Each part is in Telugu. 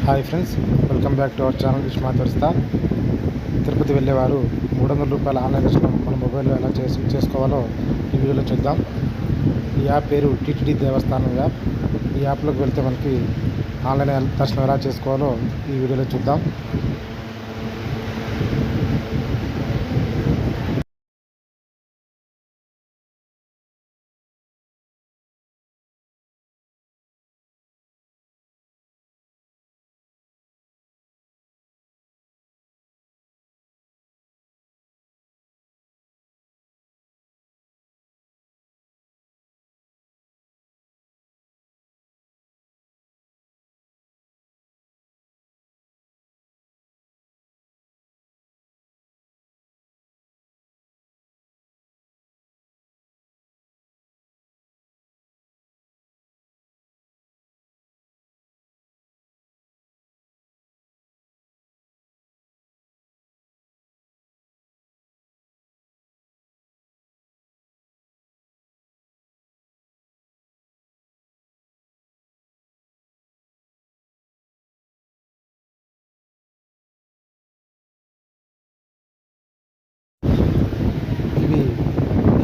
Hi friends, welcome back to our channel విష్మా తోరిస్తా. తిరుపతి వెళ్ళేవారు 300 రూపాయల ఆన్లైన్ దర్శనం మన మొబైల్లో ఎలా చేసుకోవాలో ఈ వీడియోలో చూద్దాం. ఈ యాప్ పేరు టీటీడీ దేవస్థానం యాప్. ఈ యాప్లోకి వెళ్తే మనకి ఆన్లైన్ దర్శనం ఎలా చేసుకోవాలో ఈ వీడియోలో చూద్దాం. ఇవి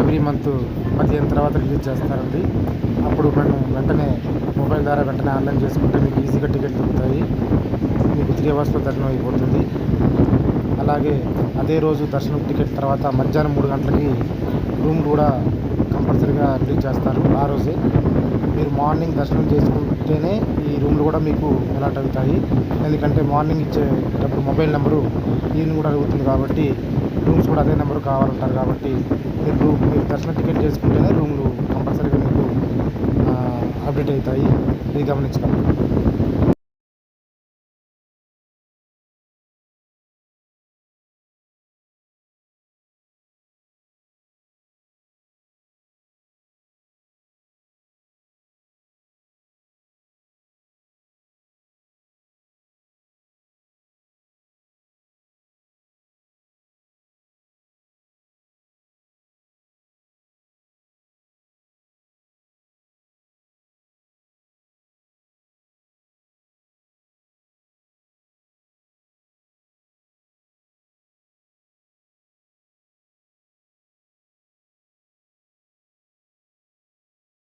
ఎవ్రీ మంత్ 15 తర్వాత రిలీజ్ చేస్తారండి. అప్పుడు మనం వెంటనే మొబైల్ ద్వారా వెంటనే ఆన్లైన్ చేసుకుంటే మీకు ఈజీగా టికెట్ దొరుకుతాయి. మీకు 3 అవర్స్లో దర్శనం అయిపోతుంది. అలాగే అదే రోజు దర్శనం టికెట్ తర్వాత మధ్యాహ్నం 3 గంటలకి రూమ్ కూడా కంపల్సరీగా రిలీజ్ చేస్తారు. ఆ రోజే మీరు మార్నింగ్ దర్శనం చేసుకుంటేనే ఈ రూమ్లు కూడా మీకు అలాట్ అవుతాయి. ఎందుకంటే మార్నింగ్ ఇచ్చేటప్పుడు మొబైల్ నెంబరు ఈయన కూడా అడుగుతుంది కాబట్టి రూమ్స్ కూడా అదే నెంబరు కావాలంటారు. కాబట్టి మీరు దర్శనం టికెట్ చేసుకుంటేనే రూమ్లు కంపల్సరీగా మీకు అప్డేట్ అవుతాయి. ఇది గమనించగలరు.